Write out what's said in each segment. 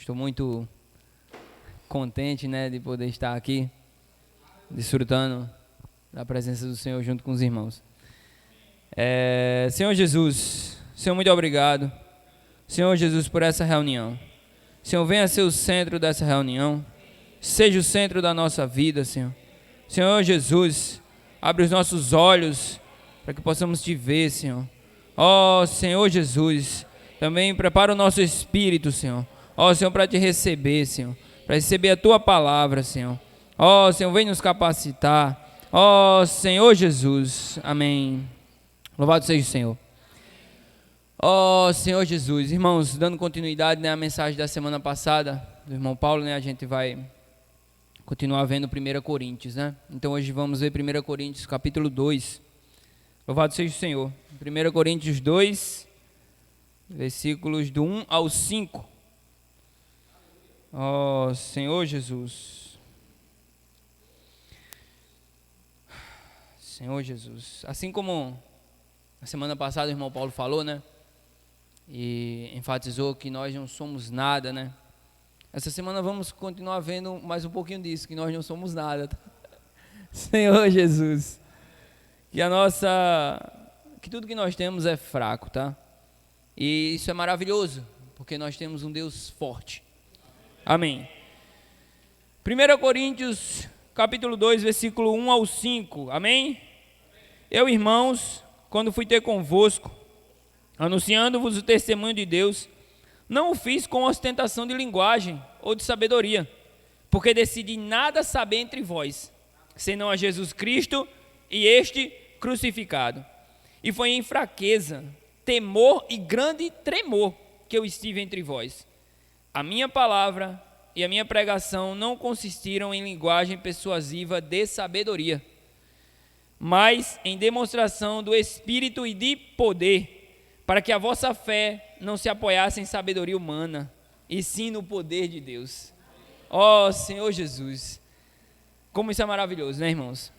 Estou muito contente, de poder estar aqui, desfrutando da presença do Senhor junto com os irmãos. Senhor Jesus, Senhor, muito obrigado. Senhor Jesus, por essa reunião. Senhor, venha ser o centro dessa reunião. Seja o centro da nossa vida, Senhor. Senhor Jesus, abre os nossos olhos para que possamos te ver, Senhor. Senhor Jesus, também prepara o nosso espírito, Senhor. Senhor, para te receber, Senhor. Para receber a tua palavra, Senhor. Senhor, vem nos capacitar. Senhor Jesus. Amém. Louvado seja o Senhor. Senhor Jesus. Irmãos, dando continuidade, à mensagem da semana passada do irmão Paulo, a gente vai continuar vendo 1 Coríntios, Então hoje vamos ver 1 Coríntios capítulo 2. Louvado seja o Senhor. 1 Coríntios 2, versículos do 1 ao 5. Senhor Jesus. Senhor Jesus. Assim como na semana passada o irmão Paulo falou, e enfatizou que nós não somos nada, Essa semana vamos continuar vendo mais um pouquinho disso, que nós não somos nada. Senhor Jesus. Que tudo que nós temos é fraco, E isso é maravilhoso, porque nós temos um Deus forte. Amém. 1 Coríntios, capítulo 2, versículo 1 ao 5. Amém? Eu, irmãos, quando fui ter convosco, anunciando-vos o testemunho de Deus, não o fiz com ostentação de linguagem ou de sabedoria, porque decidi nada saber entre vós, senão a Jesus Cristo e este crucificado. E foi em fraqueza, temor e grande tremor que eu estive entre vós. A minha palavra e a minha pregação não consistiram em linguagem persuasiva de sabedoria, mas em demonstração do Espírito e de poder, para que a vossa fé não se apoiasse em sabedoria humana, e sim no poder de Deus. Senhor Jesus, como isso é maravilhoso, irmãos?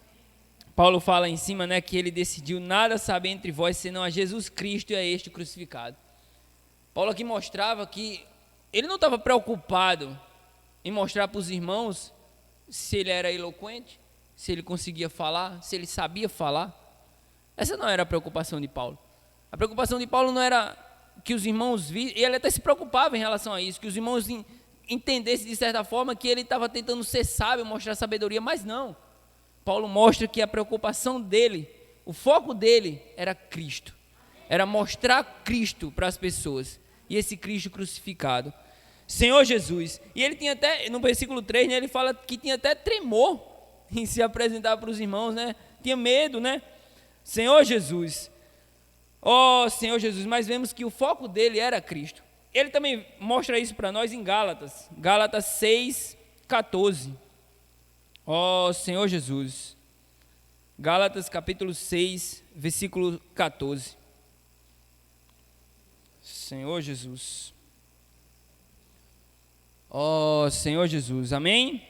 Paulo fala em cima, que ele decidiu nada saber entre vós, senão a Jesus Cristo e a este crucificado. Paulo aqui mostrava que ele não estava preocupado em mostrar para os irmãos se ele era eloquente, se ele conseguia falar, se ele sabia falar. Essa não era a preocupação de Paulo. A preocupação de Paulo não era que os irmãos vissem, e ele até se preocupava em relação a isso, que os irmãos entendessem de certa forma que ele estava tentando ser sábio, mostrar sabedoria, mas não. Paulo mostra que a preocupação dele, o foco dele era Cristo, era mostrar Cristo para as pessoas, e esse Cristo crucificado, Senhor Jesus. E ele tinha até, no versículo 3, ele fala que tinha até tremor em se apresentar para os irmãos, tinha medo, Senhor Jesus. Senhor Jesus, mas vemos que o foco dele era Cristo. Ele também mostra isso para nós em Gálatas 6, 14. Senhor Jesus. Gálatas capítulo 6, versículo 14. Senhor Jesus. Senhor Jesus, amém?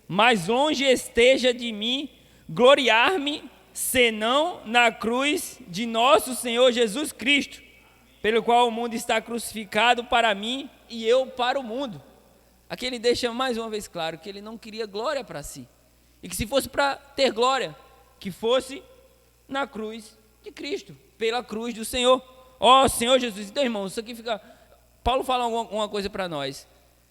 Mas longe esteja de mim gloriar-me, senão na cruz de nosso Senhor Jesus Cristo, pelo qual o mundo está crucificado para mim e eu para o mundo. Aqui ele deixa mais uma vez claro que ele não queria glória para si, e que se fosse para ter glória, que fosse na cruz de Cristo, pela cruz do Senhor. Senhor Jesus. Então, irmãos, isso aqui fica... Paulo fala uma coisa para nós: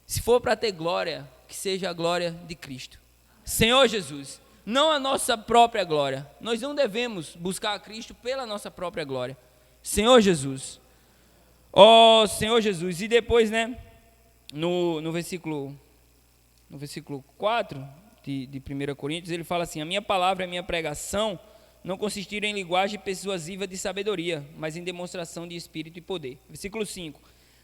se for para ter glória, que seja a glória de Cristo, Senhor Jesus, não a nossa própria glória. Nós não devemos buscar a Cristo pela nossa própria glória. Senhor Jesus. Senhor Jesus. E depois, no versículo 4 de 1 Coríntios, ele fala assim: a minha palavra e a minha pregação não consistiram em linguagem persuasiva de sabedoria, mas em demonstração de espírito e poder. Versículo 5.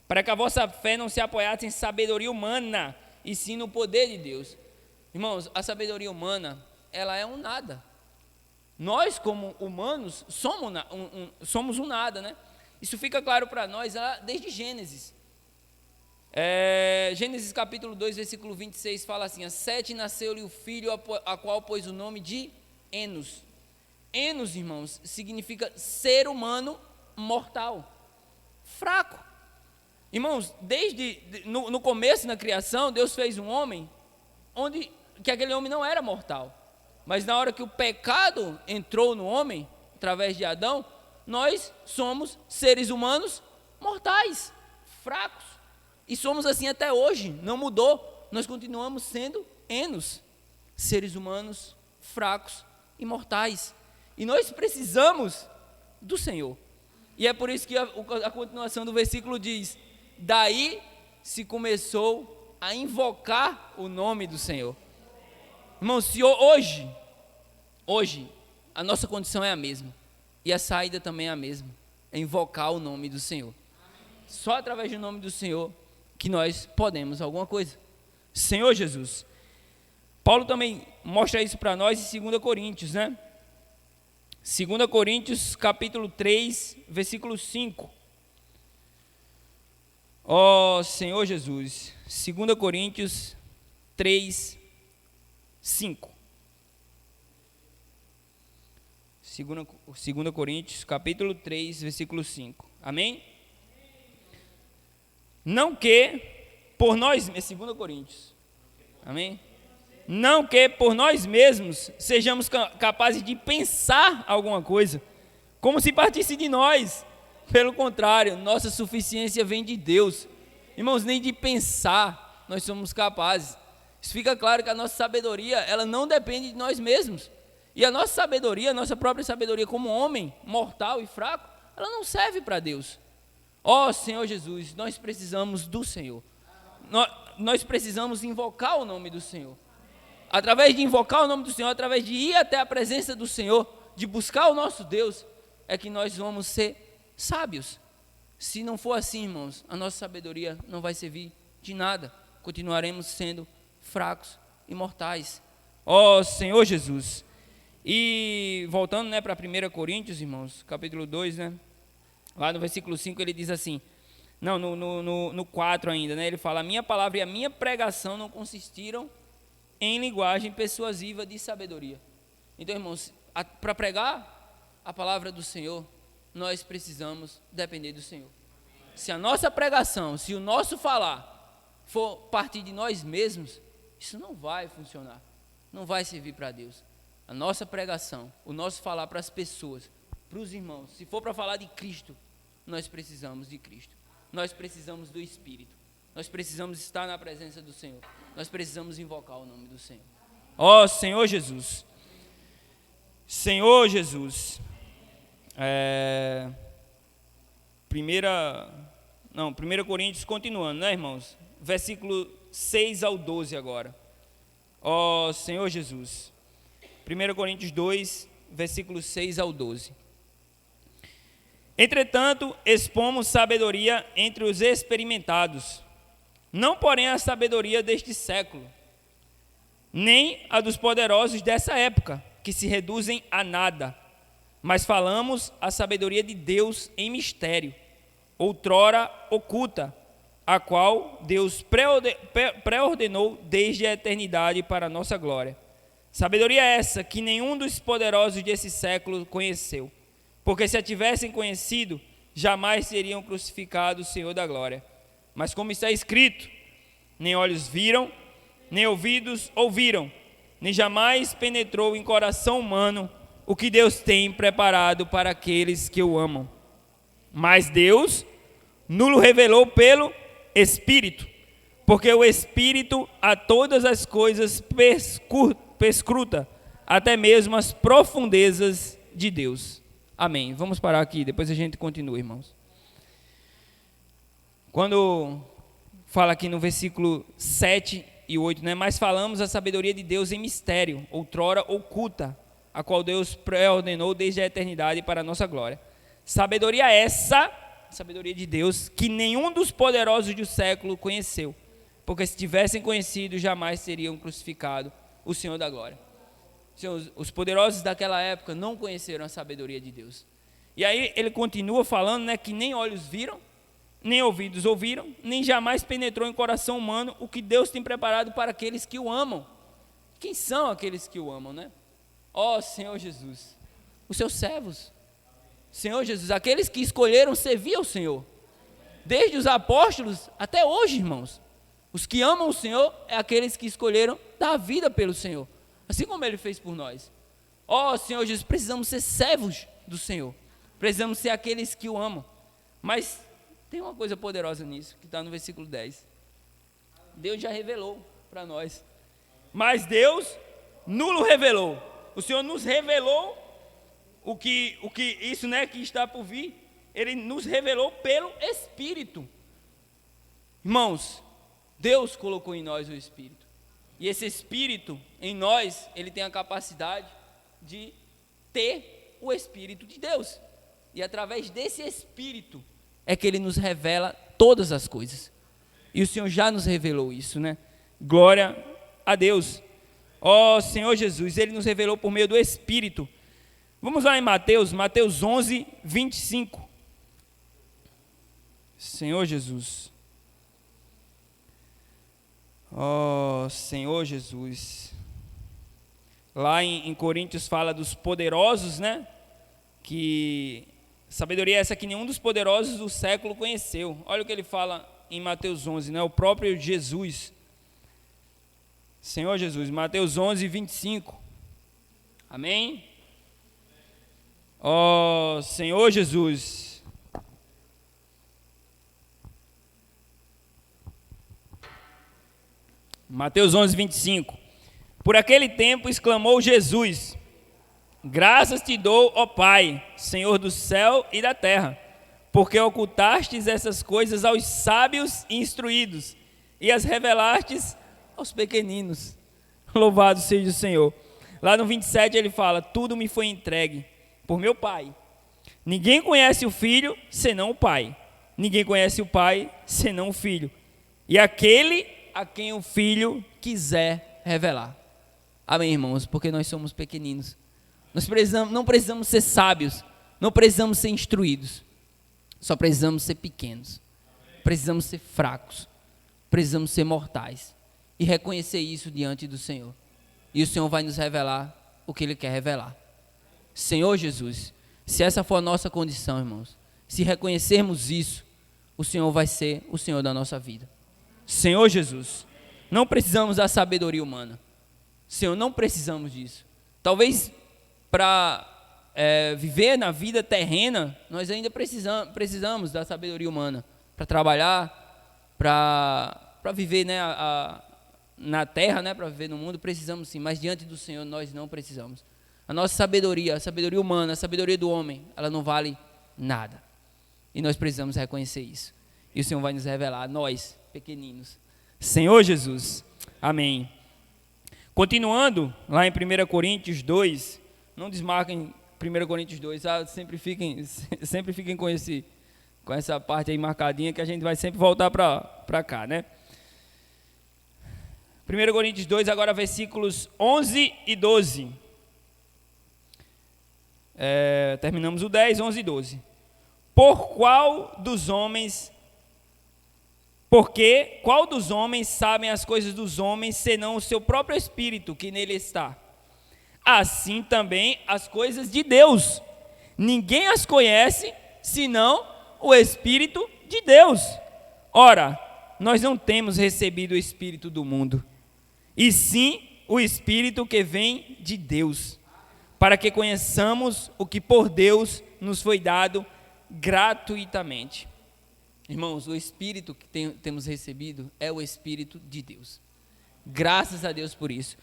Para que a vossa fé não se apoiasse em sabedoria humana, e sim no poder de Deus. Irmãos, a sabedoria humana, ela é um nada. Nós, como humanos, somos um nada, Isso fica claro para nós desde Gênesis. Gênesis capítulo 2, versículo 26 fala assim: a Sete nasceu-lhe o filho, a qual pôs o nome de Enos. Enos, irmãos, significa ser humano mortal, fraco. Irmãos, no começo, na criação, Deus fez um homem que aquele homem não era mortal. Mas na hora que o pecado entrou no homem, através de Adão, nós somos seres humanos mortais, fracos. E somos assim até hoje, não mudou. Nós continuamos sendo Enos, seres humanos fracos e mortais. E nós precisamos do Senhor. E é por isso que a continuação do versículo diz: daí se começou a invocar o nome do Senhor. Irmãos, se hoje a nossa condição é a mesma, e a saída também é a mesma, é invocar o nome do Senhor. Só através do nome do Senhor que nós podemos alguma coisa. Senhor Jesus. Paulo também mostra isso para nós em 2 Coríntios, né? 2 Coríntios capítulo 3, versículo 5. Ó Senhor Jesus. 2 Coríntios 3, 5. 2 Coríntios capítulo 3, versículo 5. Amém? Não que por nós, 2 Coríntios, amém? Não que por nós mesmos sejamos capazes de pensar alguma coisa, como se partisse de nós. Pelo contrário, nossa suficiência vem de Deus. Irmãos, nem de pensar nós somos capazes. Isso fica claro que a nossa sabedoria, ela não depende de nós mesmos. E a nossa sabedoria, a nossa própria sabedoria como homem mortal e fraco, ela não serve para Deus. Ó Senhor Jesus, nós precisamos do Senhor. Nós precisamos invocar o nome do Senhor. Através de invocar o nome do Senhor, através de ir até a presença do Senhor, de buscar o nosso Deus, é que nós vamos ser sábios. Se não for assim, irmãos, a nossa sabedoria não vai servir de nada. Continuaremos sendo fracos e mortais. Ó Senhor Jesus. E voltando, né, para 1 Coríntios, irmãos, capítulo 2, né? Lá no versículo 5 ele diz assim, no 4 ainda, né? Ele fala: a minha palavra e a minha pregação não consistiram em linguagem persuasiva de sabedoria. Então, irmãos, para pregar a palavra do Senhor, nós precisamos depender do Senhor. Se a nossa pregação, se o nosso falar for partir de nós mesmos, isso não vai funcionar, não vai servir para Deus. A nossa pregação, o nosso falar para as pessoas, para os irmãos, se for para falar de Cristo, nós precisamos de Cristo. Nós precisamos do Espírito. Nós precisamos estar na presença do Senhor. Nós precisamos invocar o nome do Senhor. Ó Senhor Jesus. Senhor Jesus. 1 Coríntios, continuando, né, irmãos? Versículo 6 ao 12 agora. Ó Senhor Jesus. 1 Coríntios 2, versículos 6 ao 12. Entretanto, expomos sabedoria entre os experimentados, não porém a sabedoria deste século, nem a dos poderosos dessa época, que se reduzem a nada, mas falamos a sabedoria de Deus em mistério, outrora oculta, a qual Deus pré-ordenou desde a eternidade para a nossa glória. Sabedoria essa que nenhum dos poderosos desse século conheceu, porque se a tivessem conhecido, jamais teriam crucificado o Senhor da glória. Mas como está escrito, nem olhos viram, nem ouvidos ouviram, nem jamais penetrou em coração humano o que Deus tem preparado para aqueles que o amam. Mas Deus nos revelou pelo Espírito, porque o Espírito a todas as coisas perscruta, até mesmo as profundezas de Deus. Amém. Vamos parar aqui, depois a gente continua, irmãos. Quando fala aqui no versículo 7 e 8, né? Mas falamos a sabedoria de Deus em mistério, outrora oculta, a qual Deus pré-ordenou desde a eternidade para a nossa glória. Sabedoria essa, sabedoria de Deus, que nenhum dos poderosos do século conheceu, porque se tivessem conhecido, jamais teriam crucificado o Senhor da glória. Os poderosos daquela época não conheceram a sabedoria de Deus. E aí ele continua falando, né, que nem olhos viram, nem ouvidos ouviram, nem jamais penetrou em coração humano o que Deus tem preparado para aqueles que o amam. Quem são aqueles que o amam, né? Ó Senhor Jesus, os seus servos. Senhor Jesus, aqueles que escolheram servir ao Senhor. Desde os apóstolos até hoje, irmãos. Os que amam o Senhor é aqueles que escolheram dar a vida pelo Senhor, assim como Ele fez por nós. Senhor Jesus, precisamos ser servos do Senhor, precisamos ser aqueles que o amam. Mas tem uma coisa poderosa nisso, que está no versículo 10. Deus já revelou para nós, mas Deus nulo revelou. O Senhor nos revelou o que isso, né, que está por vir. Ele nos revelou pelo Espírito. Irmãos, Deus colocou em nós o Espírito. E esse Espírito em nós, ele tem a capacidade de ter o Espírito de Deus. E através desse Espírito é que ele nos revela todas as coisas. E o Senhor já nos revelou isso, né? Glória a Deus. Senhor Jesus, ele nos revelou por meio do Espírito. Vamos lá em Mateus 11, 25. Senhor Jesus. Senhor Jesus. Lá em Coríntios fala dos poderosos, né? Que sabedoria é essa que nenhum dos poderosos do século conheceu. Olha o que ele fala em Mateus 11, né? O próprio Jesus. Senhor Jesus, Mateus 11, 25. Amém? Senhor Jesus. Mateus 11, 25. Por aquele tempo exclamou Jesus: graças te dou, ó Pai, Senhor do céu e da terra, porque ocultastes essas coisas aos sábios e instruídos, e as revelastes aos pequeninos. Louvado seja o Senhor. Lá no 27 ele fala: tudo me foi entregue por meu Pai. Ninguém conhece o Filho senão o Pai. Ninguém conhece o Pai senão o Filho, e aquele a quem o Filho quiser revelar. Amém, irmãos? Porque nós somos pequeninos. Não precisamos ser sábios, não precisamos ser instruídos, só precisamos ser pequenos. Precisamos ser fracos, precisamos ser mortais e reconhecer isso diante do Senhor. E o Senhor vai nos revelar o que Ele quer revelar. Senhor Jesus, se essa for a nossa condição, irmãos, se reconhecermos isso, o Senhor vai ser o Senhor da nossa vida. Senhor Jesus, não precisamos da sabedoria humana. Senhor, não precisamos disso. Talvez para viver na vida terrena, nós ainda precisamos da sabedoria humana. Para trabalhar, para viver, né, na terra, né, para viver no mundo, precisamos sim. Mas diante do Senhor nós não precisamos. A nossa sabedoria, a sabedoria humana, a sabedoria do homem, ela não vale nada. E nós precisamos reconhecer isso. E o Senhor vai nos revelar, nós, pequeninos. Senhor Jesus, amém. Continuando, lá em 1 Coríntios 2, não desmarquem 1 Coríntios 2, sempre fiquem com essa parte aí marcadinha, que a gente vai sempre voltar para cá, né? 1 Coríntios 2, agora versículos 11 e 12. Terminamos o 10, 11 e 12. Porque qual dos homens sabem as coisas dos homens, senão o seu próprio espírito que nele está? Assim também as coisas de Deus. Ninguém as conhece, senão o Espírito de Deus. Ora, nós não temos recebido o Espírito do mundo, e sim o Espírito que vem de Deus, para que conheçamos o que por Deus nos foi dado gratuitamente. Irmãos, o Espírito que temos recebido é o Espírito de Deus. Graças a Deus por isso.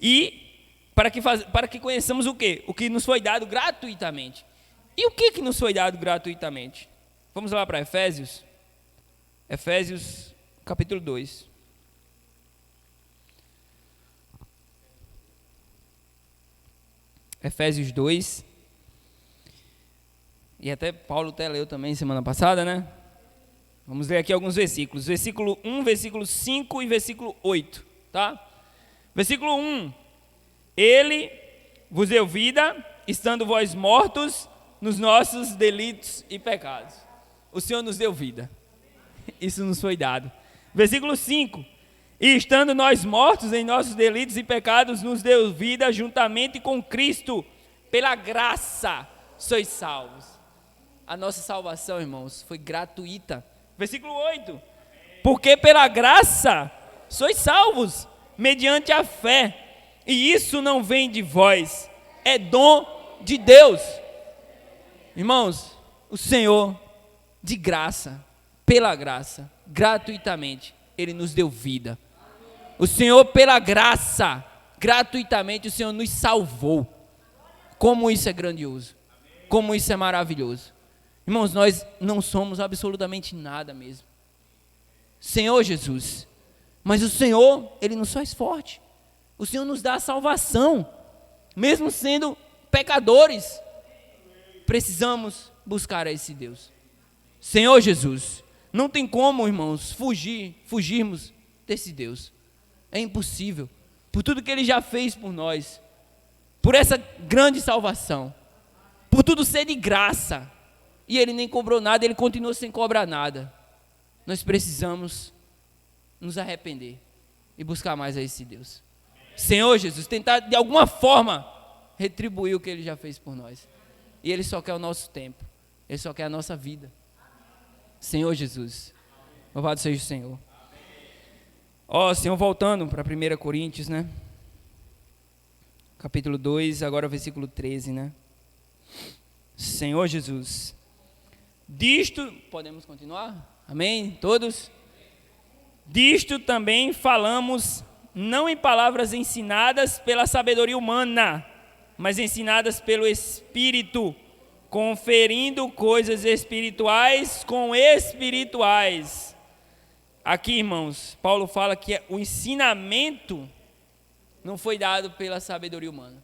E para que conheçamos o quê? O que nos foi dado gratuitamente. E o que nos foi dado gratuitamente? Vamos lá para Efésios. Efésios capítulo 2. Efésios 2. E até Paulo leu também semana passada, né? Vamos ler aqui alguns versículos. Versículo 1, versículo 5 e versículo 8, tá? Versículo 1. Ele vos deu vida, estando vós mortos nos nossos delitos e pecados. O Senhor nos deu vida. Isso nos foi dado. Versículo 5. E estando nós mortos em nossos delitos e pecados, nos deu vida juntamente com Cristo. Pela graça sois salvos. A nossa salvação, irmãos, foi gratuita. Versículo 8. Porque pela graça sois salvos, mediante a fé, e isso não vem de vós, é dom de Deus. Irmãos, o Senhor, de graça, pela graça, gratuitamente, Ele nos deu vida. O Senhor, pela graça, gratuitamente, o Senhor nos salvou. Como isso é grandioso, como isso é maravilhoso. Irmãos, nós não somos absolutamente nada mesmo. Senhor Jesus, mas o Senhor, Ele nos faz forte. O Senhor nos dá a salvação, mesmo sendo pecadores. Precisamos buscar a esse Deus. Senhor Jesus, não tem como, irmãos, fugirmos desse Deus. É impossível, por tudo que Ele já fez por nós, por essa grande salvação, por tudo ser de graça, e Ele nem cobrou nada, Ele continua sem cobrar nada. Nós precisamos nos arrepender e buscar mais a esse Deus. Senhor Jesus, tentar de alguma forma retribuir o que Ele já fez por nós. E Ele só quer o nosso tempo, Ele só quer a nossa vida. Senhor Jesus, louvado seja o Senhor. Senhor, voltando para 1 Coríntios, né? Capítulo 2, agora o versículo 13, né? Senhor Jesus, disto, podemos continuar? Amém? Todos? Disto também falamos, não em palavras ensinadas pela sabedoria humana, mas ensinadas pelo Espírito, conferindo coisas espirituais com espirituais. Aqui, irmãos, Paulo fala que o ensinamento não foi dado pela sabedoria humana.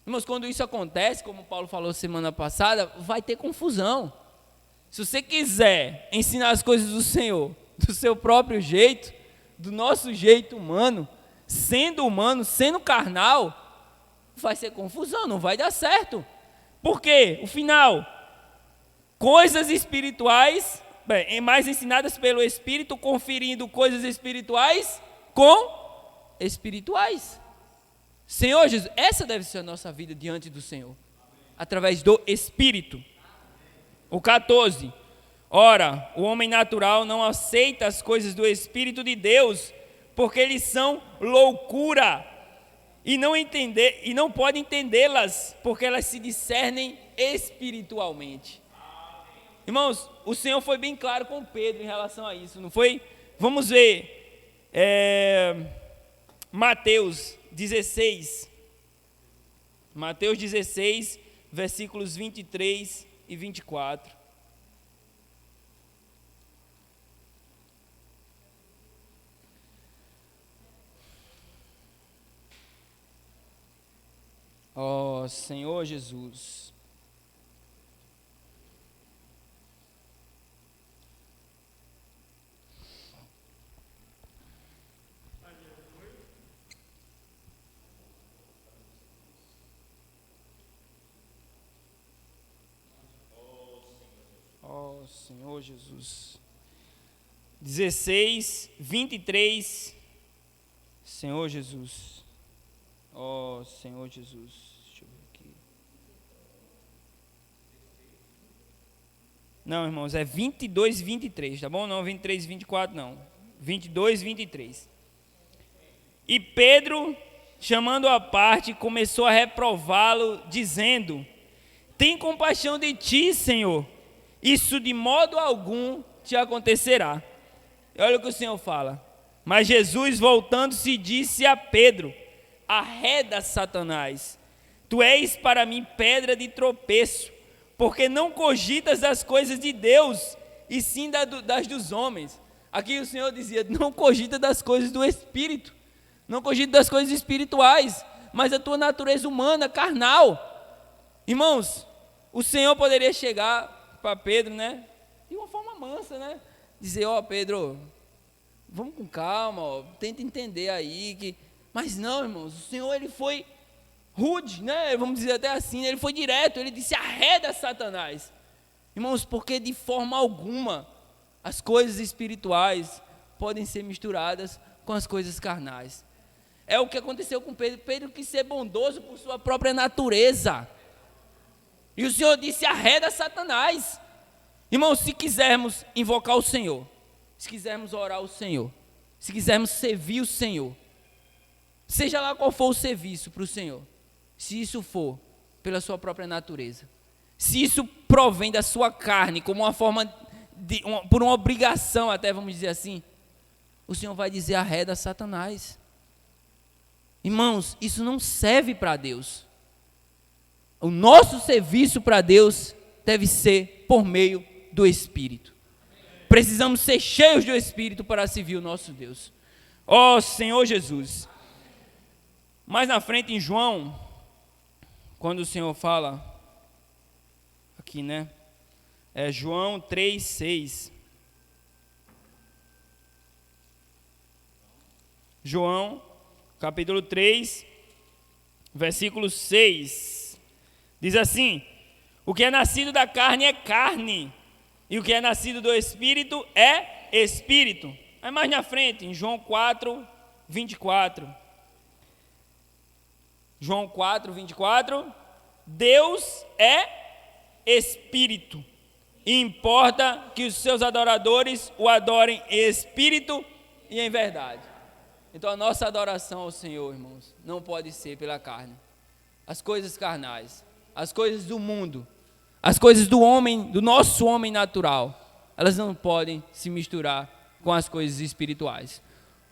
Irmãos, quando isso acontece, como Paulo falou semana passada, vai ter confusão. Se você quiser ensinar as coisas do Senhor, do seu próprio jeito, do nosso jeito humano, sendo carnal, vai ser confusão, não vai dar certo. Por quê? O final, coisas espirituais, mais ensinadas pelo Espírito, conferindo coisas espirituais com espirituais. Senhor Jesus, essa deve ser a nossa vida diante do Senhor, através do Espírito. O 14, ora, o homem natural não aceita as coisas do Espírito de Deus, porque eles são loucura, e não pode entendê-las, porque elas se discernem espiritualmente. Irmãos, o Senhor foi bem claro com Pedro em relação a isso, não foi? Vamos ver, Mateus 16, versículos 23 e 24. Ó Senhor Jesus. Ó Senhor Jesus. 16, 23. Senhor Jesus. Ó Senhor Jesus. Deixa eu ver aqui. Não, irmãos, é 22 e 23, tá bom? Não 23 e 24, não. 22 e 23. E Pedro, chamando-o à parte, começou a reprová-lo, dizendo: tem compaixão de ti, Senhor. Isso de modo algum te acontecerá. E olha o que o Senhor fala. Mas Jesus, voltando-se, disse a Pedro: arreda, Satanás, tu és para mim pedra de tropeço, porque não cogitas das coisas de Deus, e sim das dos homens. Aqui o Senhor dizia: não cogita das coisas do Espírito, não cogita das coisas espirituais, mas a tua natureza humana, carnal. Irmãos, o Senhor poderia chegar para Pedro, né, de uma forma mansa, né, dizer: ó Pedro, vamos com calma, ó, tenta entender aí que... Mas não, irmãos, o Senhor, ele foi rude, né? Vamos dizer até assim, ele foi direto, ele disse: arreda, Satanás. Irmãos, porque de forma alguma as coisas espirituais podem ser misturadas com as coisas carnais. É o que aconteceu com Pedro. Pedro quis ser bondoso por sua própria natureza. E o Senhor disse: arreda, Satanás. Irmãos, se quisermos invocar o Senhor, se quisermos orar ao Senhor, se quisermos servir o Senhor, seja lá qual for o serviço para o Senhor, se isso for pela sua própria natureza, se isso provém da sua carne, como uma forma por uma obrigação até, vamos dizer assim, o Senhor vai dizer: arreda Satanás. Irmãos, isso não serve para Deus. O nosso serviço para Deus deve ser por meio do Espírito. Precisamos ser cheios do Espírito para servir o nosso Deus. Ó Senhor Jesus. Mais na frente em João, quando o Senhor fala, aqui, né? É João 3:6. João, capítulo 3, versículo 6. Diz assim: o que é nascido da carne é carne, e o que é nascido do Espírito é Espírito. Aí mais na frente, em João 4, 24. João 4, 24. Deus é Espírito, e importa que os seus adoradores o adorem em espírito e em verdade. Então a nossa adoração ao Senhor, irmãos, não pode ser pela carne. As coisas carnais, as coisas do mundo, as coisas do homem, do nosso homem natural, elas não podem se misturar com as coisas espirituais.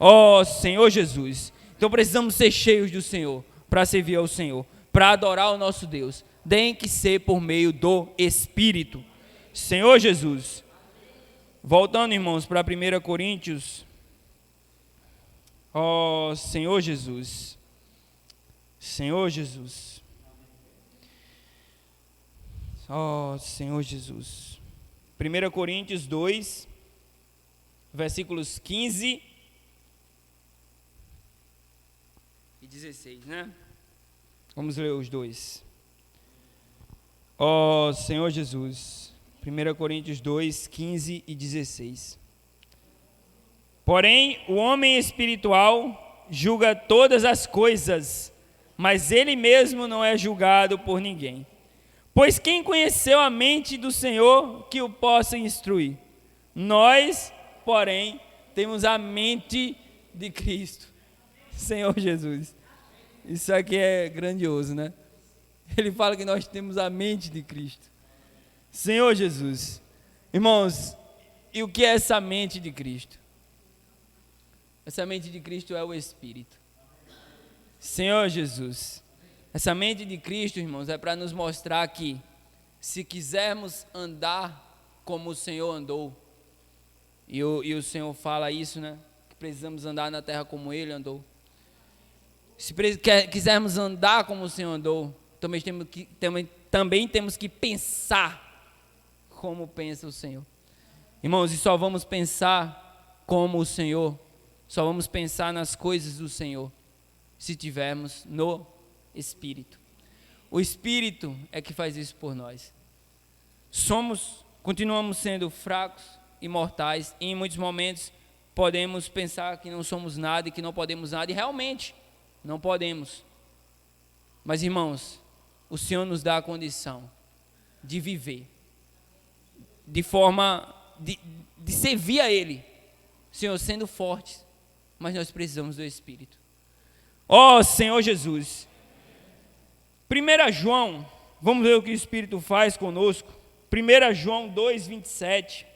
Ó Senhor Jesus, então precisamos ser cheios do Senhor para servir ao Senhor, para adorar o nosso Deus. Tem que ser por meio do Espírito. Senhor Jesus. Voltando, irmãos, para 1 Coríntios. Ó Senhor Jesus. Senhor Jesus. Ó Senhor Jesus. 1 Coríntios 2, versículos 15 e 16, né? Vamos ler os dois. Ó Senhor Jesus. 1 Coríntios 2, 15 e 16. Porém, o homem espiritual julga todas as coisas, mas ele mesmo não é julgado por ninguém. Pois quem conheceu a mente do Senhor que o possa instruir? Nós, porém, temos a mente de Cristo. Senhor Jesus. Isso aqui é grandioso, né? Ele fala que nós temos a mente de Cristo. Senhor Jesus. Irmãos, e o que é essa mente de Cristo? Essa mente de Cristo é o Espírito. Senhor Jesus. Essa mente de Cristo, irmãos, é para nos mostrar que, se quisermos andar como o Senhor andou, e o Senhor fala isso, né? Que precisamos andar na terra como Ele andou. Se quisermos andar como o Senhor andou, também temos que pensar como pensa o Senhor. Irmãos, e só vamos pensar como o Senhor, só vamos pensar nas coisas do Senhor, se tivermos no Espírito. O Espírito é que faz isso por nós. Continuamos sendo fracos e mortais, e em muitos momentos podemos pensar que não somos nada e que não podemos nada, e realmente não podemos. Mas, irmãos, o Senhor nos dá a condição de viver de forma de servir a Ele, Senhor, sendo fortes, mas nós precisamos do Espírito. Ó Senhor Jesus. 1 João, vamos ver o que o Espírito faz conosco. 1 João 2, 27.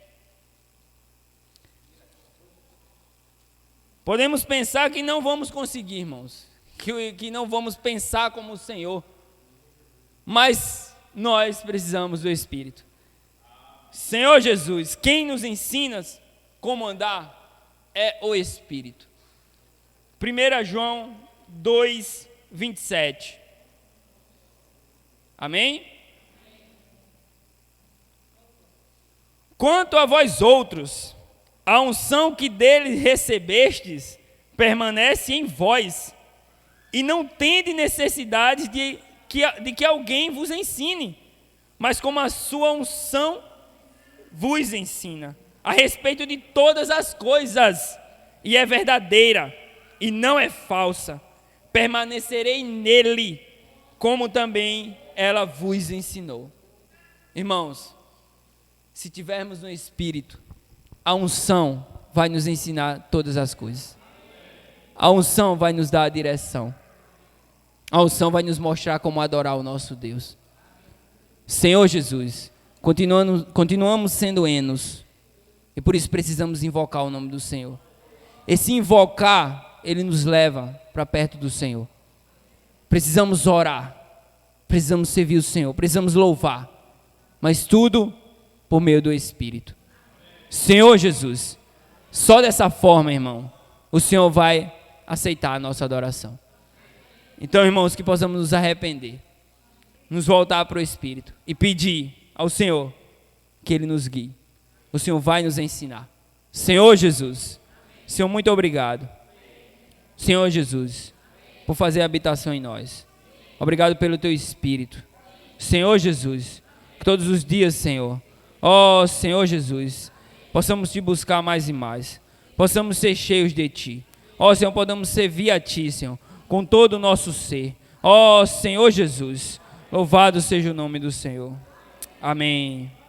Podemos pensar que não vamos conseguir, irmãos, que não vamos pensar como o Senhor, mas nós precisamos do Espírito. Senhor Jesus, quem nos ensina como andar é o Espírito. 1 João 2, 27. Amém? Quanto a vós outros, a unção que dele recebestes permanece em vós, e não tende necessidade de que alguém vos ensine, mas como a sua unção vos ensina, a respeito de todas as coisas, e é verdadeira, e não é falsa, permanecerei nele, como também ela vos ensinou. Irmãos, Se tivermos no Espírito, a unção vai nos ensinar todas as coisas. A unção vai nos dar a direção. A unção vai nos mostrar como adorar o nosso Deus. Senhor Jesus, continuamos sendo Enos, e por isso precisamos invocar o nome do Senhor. Esse invocar, ele nos leva para perto do Senhor. Precisamos orar, precisamos servir o Senhor, precisamos louvar, mas tudo por meio do Espírito. Senhor Jesus, só dessa forma, irmão, o Senhor vai aceitar a nossa adoração. Então, irmãos, que possamos nos arrepender, nos voltar para o Espírito e pedir ao Senhor que Ele nos guie. O Senhor vai nos ensinar. Senhor Jesus, Senhor, muito obrigado. Senhor Jesus, por fazer habitação em nós. Obrigado pelo Teu Espírito. Senhor Jesus, que todos os dias, Senhor, ó Senhor Jesus, possamos Te buscar mais e mais. Possamos ser cheios de Ti. Ó Senhor, podamos servir a Ti, Senhor, com todo o nosso ser. Ó Senhor Jesus, louvado seja o nome do Senhor. Amém.